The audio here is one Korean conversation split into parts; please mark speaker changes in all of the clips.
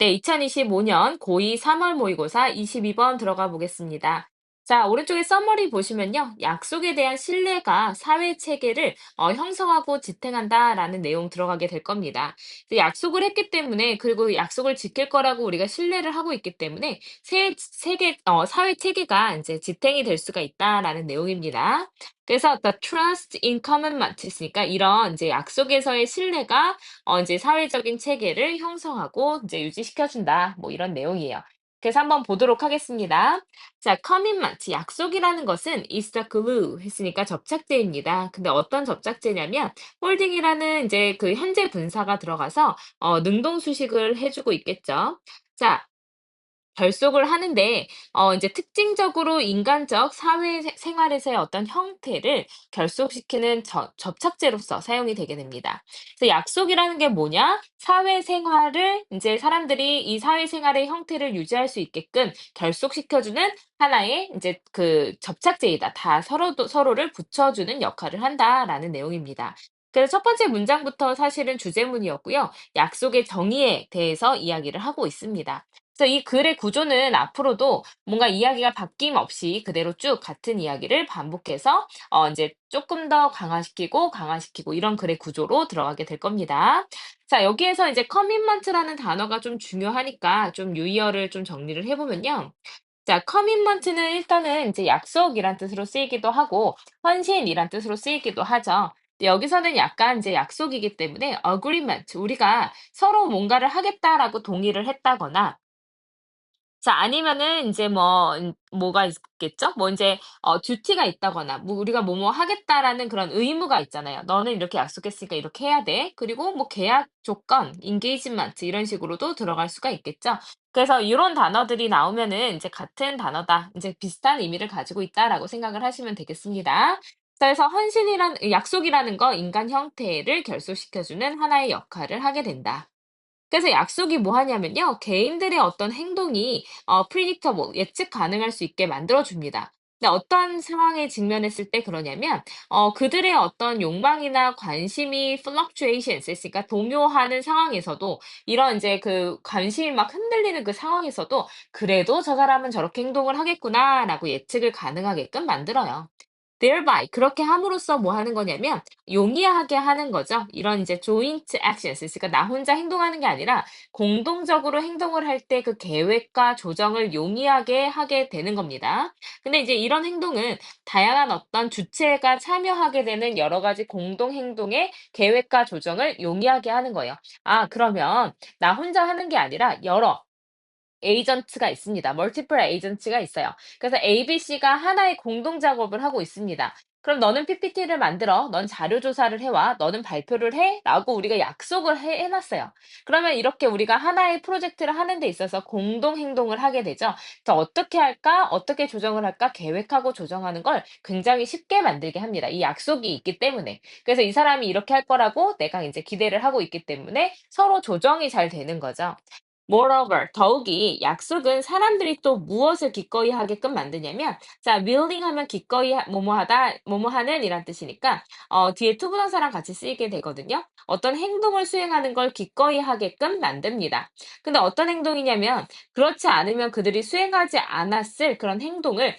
Speaker 1: 네, 2025년 고2 3월 모의고사 22번 들어가 보겠습니다. 자, 오른쪽에 서머리 보시면요. 약속에 대한 신뢰가 사회 체계를 형성하고 지탱한다라는 내용 들어가게 될 겁니다. 약속을 했기 때문에 그리고 약속을 지킬 거라고 우리가 신뢰를 하고 있기 때문에 사회 체계가 이제 지탱이 될 수가 있다라는 내용입니다. 그래서 the trust in commitment 있으니까 이런 이제 약속에서의 신뢰가 이제 사회적인 체계를 형성하고 이제 유지시켜 준다. 뭐 이런 내용이에요. 그래서 한번 보도록 하겠습니다. 자, commitment 약속이라는 것은 is the glue 했으니까 접착제입니다. 근데 어떤 접착제냐면 홀딩이라는 이제 그 현재 분사가 들어가서 능동수식을 해주고 있겠죠. 자, 결속을 하는데 인제 특징적으로 인간적 생활에서의 어떤 형태를 결속시키는 접착제로서 사용이 되게 됩니다. 그래서 약속이라는 게 뭐냐? 사회생활을 인제 사람들이 이 사회생활의 형태를 유지할 수 있게끔 결속시켜 주는 하나의 인제 그 접착제이다. 다 서로를 붙여주는 역할을 한다라는 내용입니다. 그래서 첫 번째 문장부터 사실은 주제문이었고요. 약속의 정의에 대해서 이야기를 하고 있습니다. 그래서 이 글의 구조는 앞으로도 뭔가 이야기가 바뀜없이 그대로 쭉 같은 이야기를 반복해서 인제 쪼끔 더 강화시키고 이런 글의 구조로 들어가게 될 겁니다. 자, 여기에서 이제 commitment라는 단어가 좀 중요하니까 좀 유의어를 좀 정리를 해 보면요. 자, commitment는 일단은 이제 약속이란 뜻으로 쓰이기도 하고 헌신이란 뜻으로 쓰이기도 하죠. 근데 여기서는 약간 이제 약속이기 때문에 agreement 우리가 서로 뭔가를 하겠다라고 동의를 했다거나 자, 아니면은 인제 뭐가 있겠죠? 뭐 인제 듀티가 있다거나 뭐 우리가 뭐뭐 하겠다라는 그런 의무가 있잖아요. "너는 이렇게 약속했으니까 이렇게 해야 돼." 그리고 뭐 계약 조건, engagement 이런 식으로도 들어갈 수가 있겠죠. 그래서 요런 단어들이 나오면은 인제 '같은 단어다. 인제 비슷한 의미를 가지고 있다.'라고 생각을 하시면 되겠습니다. 자, 그래서 약속이라는 거 인간 형태를 결속시켜 주는 하나의 역할을 하게 된다. 그래서 약속이 뭐 하냐면요. 개인들의 어떤 행동이 predictable, 예측 가능할 수 있게 만들어 줍니다. 근데 어떤 상황에 직면했을 때 그러냐면 그들의 어떤 욕망이나 관심이 fluctuations 있으니까 동요하는 상황에서도 이런 인제 그 관심이 막 흔들리는 그 상황에서도 '그래도 저 사람은 저렇게 행동을 하겠구나.'라고 예측을 가능하게끔 만들어요. thereby 그렇게 함으로써 뭐 하는 거냐면 용이하게 하는 거죠. 이런 이제 joint actions 그러니까 나 혼자 행동하는 게 아니라 공동적으로 행동을 할 때 그 계획과 조정을 용이하게 하게 되는 겁니다. 근데 이제 이런 행동은 다양한 어떤 주체가 참여하게 되는 여러 가지 공동 행동의 계획과 조정을 용이하게 하는 거예요. 아, 그러면 나 혼자 하는 게 아니라 여러 에이전트가 있습니다. 멀티플 에이전트가 있어요. 그래서 ABC가 하나의 공동 작업을 하고 있습니다. 그럼 너는 PPT를 만들어. 넌 자료 조사를 해와. 너는 발표를 해. 라고 우리가 약속을 해놨어요. 그러면 이렇게 우리가 하나의 프로젝트를 하는 데 있어서 공동 행동을 하게 되죠. 그래서 어떻게 할까? 어떻게 조정을 할까? 계획하고 조정하는 걸 굉장히 쉽게 만들게 합니다. 이 약속이 있기 때문에. 그래서 이 사람이 이렇게 할 거라고 내가 이제 기대를 하고 있기 때문에 서로 조정이 잘 되는 거죠. Moreover, 더욱이 약속은 사람들이 또 무엇을 기꺼이 하게끔 만드냐면, 자, willing 하면 기꺼이 뭐뭐하다, 뭐뭐하는 이란 뜻이니까, 뒤에 투부정사랑 같이 쓰이게 되거든요. 어떤 행동을 수행하는 걸 기꺼이 하게끔 만듭니다. 근데 어떤 행동이냐면, 그렇지 않으면 그들이 수행하지 않았을 그런 행동을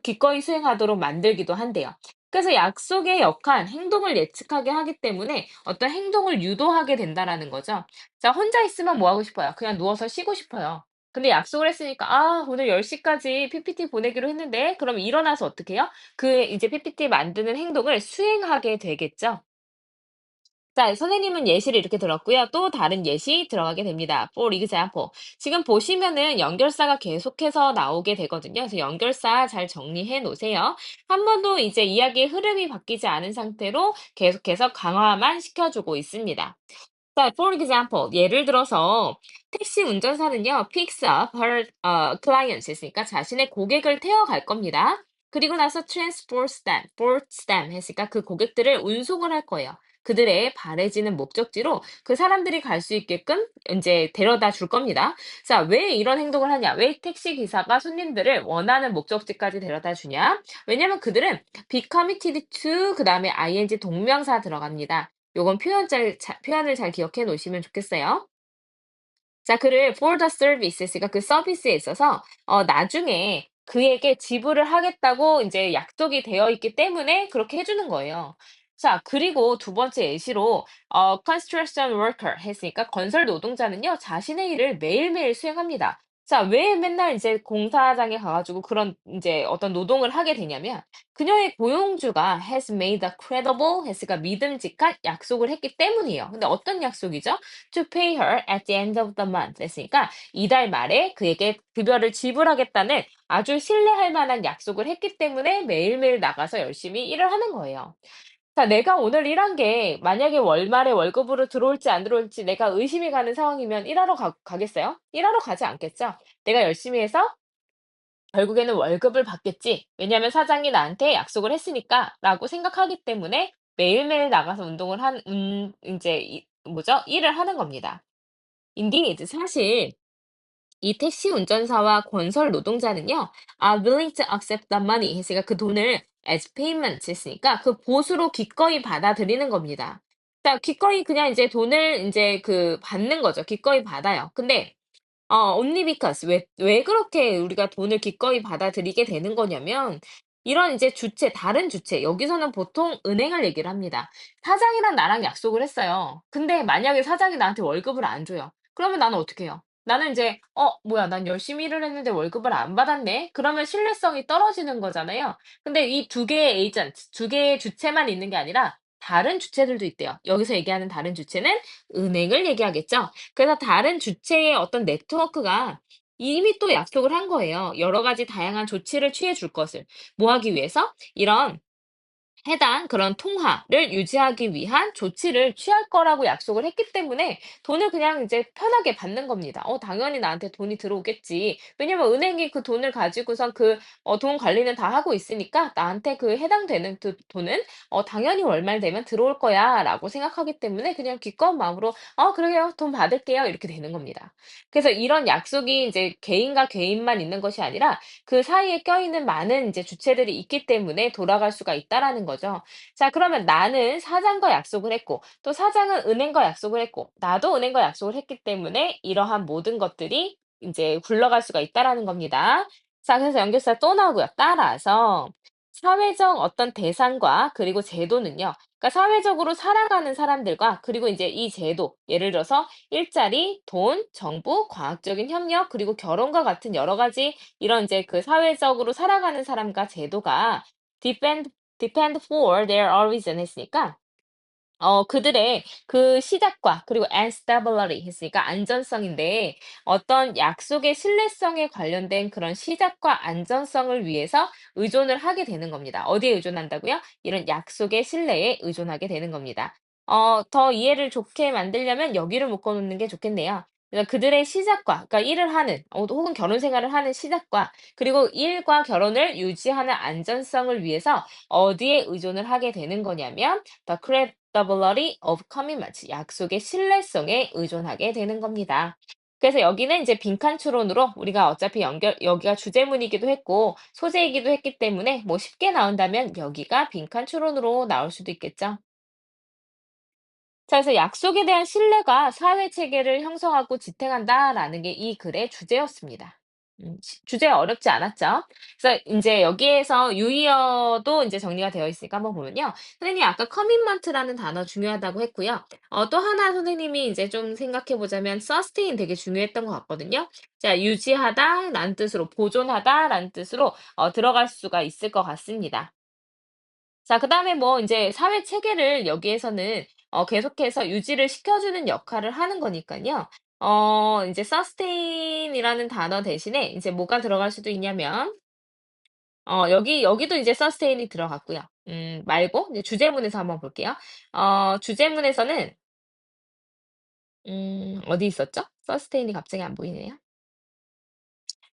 Speaker 1: 기꺼이 수행하도록 만들기도 한대요. 그래서 약속의 역할, 행동을 예측하게 하기 때문에 어떤 행동을 유도하게 된다라는 거죠. 자, 혼자 있으면 뭐 하고 싶어요? 그냥 누워서 쉬고 싶어요. 근데 약속을 했으니까 '아, 오늘 10 시까지 PPT 보내기로 했는데.' 그럼 일어나서 어떻게 해요? 그 이제 PPT 만드는 행동을 수행하게 되겠죠. 자, 선생님은 예시를 이렇게 들었고요. 또 다른 예시 들어가게 됩니다. For example. 지금 보시면은 연결사가 계속해서 나오게 되거든요. 그래서 연결사 잘 정리해 놓으세요. 한 번도 이제 이야기의 흐름이 바뀌지 않은 상태로 계속해서 강화만 시켜주고 있습니다. 자, for example, 예를 들어서 택시 운전사는요, picks up her clients 했으니까 자신의 고객을 태워갈 겁니다. 그리고 나서 transports them 했으니까 그 고객들을 운송을 할 거예요. 그들의 바래지는 목적지로 그 사람들이 갈 수 있게끔 이제 데려다 줄 겁니다. 자, 왜 이런 행동을 하냐? 왜 택시 기사가 손님들을 원하는 목적지까지 데려다 주냐? 왜냐면 그들은 be committed to 그다음에 ing 동명사 들어갑니다. 요건 표현을 잘 기억해 놓으시면 좋겠어요. 자, 글을 for the services가 그 서비스에 있어서 나중에 그에게 지불을 하겠다고 이제 약속이 되어 있기 때문에 그렇게 해 주는 거예요. 자, 그리고 두 번째 예시로 construction worker 했으니까 건설 노동자는요, 자신의 일을 매일매일 수행합니다. 자, 왜 맨날 이제 공사장에 가 가지고 그런 이제 어떤 노동을 하게 되냐면 그녀의 고용주가 has made a credible 했으니까 믿음직한 약속을 했기 때문이에요. 근데 어떤 약속이죠? To pay her at the end of the month 했으니까 이달 말에 그에게 급여를 지불하겠다는 아주 신뢰할 만한 약속을 했기 때문에 매일매일 나가서 열심히 일을 하는 거예요. 자, 내가 오늘 일한 게 만약에 월말에 월급으로 들어올지 안 들어올지 내가 의심이 가는 상황이면 일하러 가겠어요? 일하러 가지 않겠죠? 내가 열심히 해서 결국에는 월급을 받겠지. 왜냐하면 사장이 나한테 약속을 했으니까라고 생각하기 때문에 매일매일 나가서 운동을 인제 뭐죠? 일을 하는 겁니다. Indeed, 사실 이 택시 운전사와 건설 노동자는요, are willing to accept the money 했으니까 그 돈을 as payment 했으니까 그 보수로 기꺼이 받아들이는 겁니다. 자, 기꺼이 그냥 이제 돈을 이제 그 받는 거죠. 기꺼이 받아요. 근데 only because 왜 그렇게 우리가 돈을 기꺼이 받아들이게 되는 거냐면 이런 이제 주체, 다른 주체, 여기서는 보통 은행을 얘기를 합니다. 사장이랑 나랑 약속을 했어요. 근데 만약에 사장이 나한테 월급을 안 줘요. 그러면 나는 어떻게 해요? 나는 이제 뭐야, 난 열심히 일을 했는데 월급을 안 받았네. 그러면 신뢰성이 떨어지는 거잖아요. 근데 이 두 개의 에이전트, 두 개의 주체만 있는 게 아니라 다른 주체들도 있대요. 여기서 얘기하는 다른 주체는 은행을 얘기하겠죠. 그래서 다른 주체의 어떤 네트워크가 이미 또 약속을 한 거예요. 여러 가지 다양한 조치를 취해 줄 것을. 뭐 하기 위해서? 이런 해당 그런 통화를 유지하기 위한 조치를 취할 거라고 약속을 했기 때문에 돈을 그냥 이제 편하게 받는 겁니다. 당연히 나한테 돈이 들어오겠지. 왜냐면 은행이 그 돈을 가지고선 그 돈 관리는 다 하고 있으니까 나한테 그 해당되는 그 돈은 당연히 월말 되면 들어올 거야라고 생각하기 때문에 그냥 기꺼운 마음으로 그래요. 돈 받을게요." 이렇게 되는 겁니다. 그래서 이런 약속이 이제 개인과 개인만 있는 것이 아니라 그 사이에 껴있는 많은 이제 주체들이 있기 때문에 돌아갈 수가 있다라는 거죠. 자, 그러면 나는 사장과 약속을 했고, 또 사장은 은행과 약속을 했고, 나도 은행과 약속을 했기 때문에 이러한 모든 것들이 이제 굴러갈 수가 있다라는 겁니다. 자, 그래서 연결사 또 나오고요. 따라서 사회적 어떤 대상과 그리고 제도는요. 그러니까 사회적으로 살아가는 사람들과 그리고 이제 이 제도, 예를 들어서 일자리, 돈, 정부, 과학적인 협력, 그리고 결혼과 같은 여러 가지 이런 이제 그 사회적으로 살아가는 사람과 제도가 depend for their origin 했으니까 그들의 그 시작과 그리고 and stability 했으니까 안전성인데 어떤 약속의 신뢰성에 관련된 그런 시작과 안전성을 위해서 의존을 하게 되는 겁니다. 어디에 의존한다고요? 이런 약속의 신뢰에 의존하게 되는 겁니다. 더 이해를 좋게 만들려면 여기를 묶어 놓는 게 좋겠네요. 그래서 그들의 시작과, 그러니까 일을 하는, 혹은 결혼 생활을 하는 시작과, 그리고 일과 결혼을 유지하는 안전성을 위해서 어디에 의존을 하게 되는 거냐면, the credibility of commitment, 약속의 신뢰성에 의존하게 되는 겁니다. 그래서 여기는 이제 빈칸 추론으로 우리가 어차피 여기가 주제문이기도 했고 소재이기도 했기 때문에 뭐 쉽게 나온다면 여기가 빈칸 추론으로 나올 수도 있겠죠. 자, 그래서 약속에 대한 신뢰가 사회 체계를 형성하고 지탱한다라는 게 이 글의 주제였습니다. 주제 어렵지 않았죠? 그래서 인제 여기에서 유의어도 인제 정리가 되어 있으니까 한번 보면요. 선생님이 아까 커밋먼트라는 단어 중요하다고 했고요. 또 하나 선생님이 인제 좀 생각해 보자면 sustain 되게 중요했던 것 같거든요. 자, 유지하다라는 뜻으로 보존하다라는 뜻으로 들어갈 수가 있을 것 같습니다. 자, 그다음에 뭐 인제 사회 체계를 여기에서는 계속해서 유지를 시켜주는 역할을 하는 거니깐요. 인제 sustain이라는 단어 대신에 인제 뭐가 들어갈 수도 있냐면 여기도 이제 sustain이 들어갔고요. 말고 이제 주제문에서 한번 볼게요. 주제문에서는 어디 있었죠? sustain이 갑자기 안 보이네요.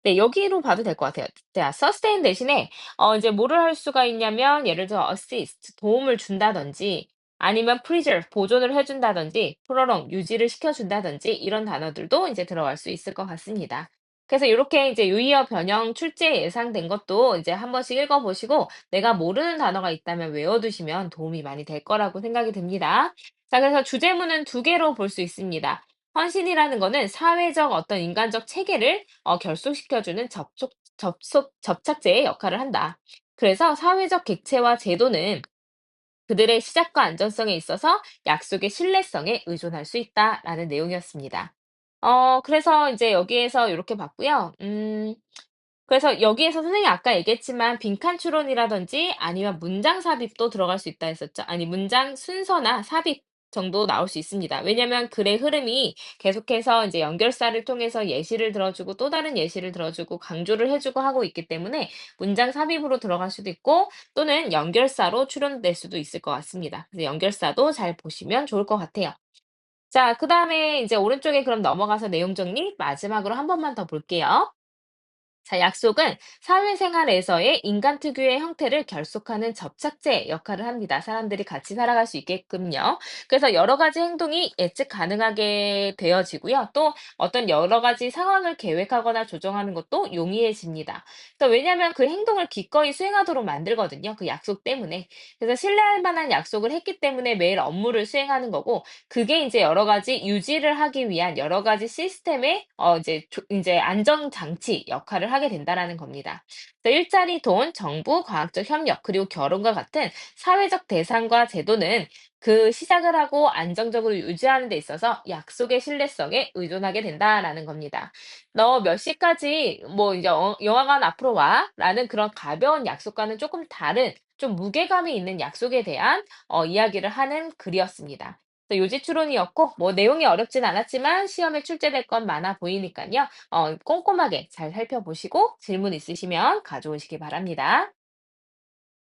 Speaker 1: 네, 여기로 봐도 될 것 같아요. 자, sustain 대신에 이제 뭐를 할 수가 있냐면 예를 들어 assist 도움을 준다든지 아니면 preserve 보존을 해 준다든지 prolong 유지를 시켜 준다든지 이런 단어들도 이제 들어갈 수 있을 것 같습니다. 그래서 요렇게 이제 유의어 변형 출제 예상된 것도 이제 한 번씩 읽어 보시고 내가 모르는 단어가 있다면 외워 두시면 도움이 많이 될 거라고 생각이 듭니다. 자, 그래서 주제문은 두 개로 볼 수 있습니다. 헌신이라는 거는 사회적 어떤 인간적 체계를 결속시켜주는 접착제의 역할을 한다. 그래서 사회적 객체와 제도는 그들의 시작과 안전성에 있어서 약속의 신뢰성에 의존할 수 있다라는 내용이었습니다. 그래서 이제 여기에서 이렇게 봤고요. 그래서 여기에서 선생님이 아까 얘기했지만 빈칸 추론이라든지 아니면 문장 삽입도 들어갈 수 있다 했었죠. 아니 문장 순서나 삽입 정도 나올 수 있습니다. 왜냐면 글의 흐름이 계속해서 이제 연결사를 통해서 예시를 들어주고 또 다른 예시를 들어주고 강조를 해주고 하고 있기 때문에 문장 삽입으로 들어갈 수도 있고 또는 연결사로 출연될 수도 있을 것 같습니다. 그래서 연결사도 잘 보시면 좋을 것 같아요. 자, 그다음에 이제 오른쪽에 그럼 넘어가서 내용 정리 마지막으로 한 번만 더 볼게요. 자, 약속은 사회생활에서의 인간 특유의 형태를 결속하는 접착제 역할을 합니다. 사람들이 같이 살아갈 수 있게끔요. 그래서 여러 가지 행동이 예측 가능하게 되어지고요. 또 어떤 여러 가지 상황을 계획하거나 조정하는 것도 용이해집니다. 그래서 왜냐하면 그 행동을 기꺼이 수행하도록 만들거든요. 그 약속 때문에. 그래서 신뢰할 만한 약속을 했기 때문에 매일 업무를 수행하는 거고, 그게 이제 여러 가지 유지를 하기 위한 여러 가지 시스템의 이제 안정 장치 역할을 하게 된다라는 겁니다. 그래서 일자리, 돈, 정부, 과학적 협력, 그리고 결혼과 같은 사회적 대상과 제도는 그 시작을 하고 안정적으로 유지하는 데 있어서 약속의 신뢰성에 의존하게 된다라는 겁니다. "너 몇 시까지 뭐 이제 영화관 앞으로 와."라는 그런 가벼운 약속과는 조금 다른 좀 무게감이 있는 약속에 대한 이야기를 하는 글이었습니다. 요지추론이었고 뭐 내용이 어렵진 않았지만 시험에 출제될 건 많아 보이니까요. 꼼꼼하게 잘 살펴보시고 질문 있으시면 가져오시기 바랍니다.